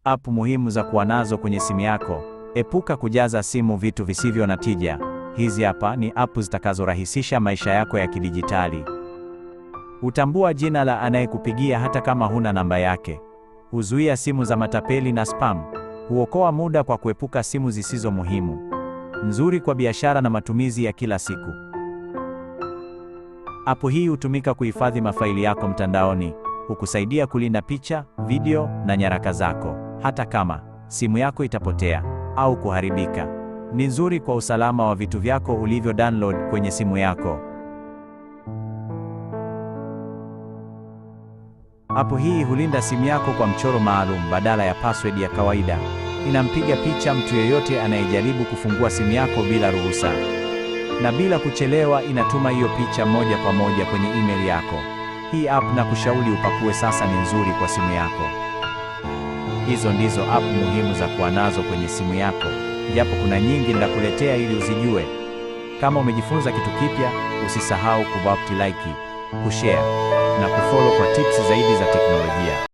App muhimu za kuwa nazo kwenye simu yako. Epuka kujaza simu vitu visivyo na tija. Hizi hapa ni app zitakazorahisisha maisha yako ya kidijitali. Hutambua jina la anayekupigia hata kama huna namba yake. Huzuia simu za matapeli na spam. Huokoa muda kwa kuepuka simu zisizo muhimu. Nzuri kwa biashara na matumizi ya kila siku. App hii hutumika kuhifadhi mafaili yako mtandaoni. Hukusaidia kulinda picha, video na nyaraka zako, hata kama simu yako itapotea au kuharibika. Ni nzuri kwa usalama wa vitu vyako ulivyo download kwenye simu yako. App hii hulinda simu yako kwa mchoro maalum badala ya password ya kawaida. Inampiga picha mtu yeyote anayejaribu kufungua simu yako bila ruhusa. Na bila kuchelewa inatuma hiyo picha moja kwa moja kwenye email yako. Hii app na kushauri upakue sasa ni nzuri kwa simu yako. Hizo ndizo app muhimu za kuwa nazo kwenye simu yako, japo kuna nyingi nitakuletea ili uzijue. Kama umejifunza kitu kipya, usisahau kubapti like, kushare na kufollow kwa tips zaidi za teknolojia.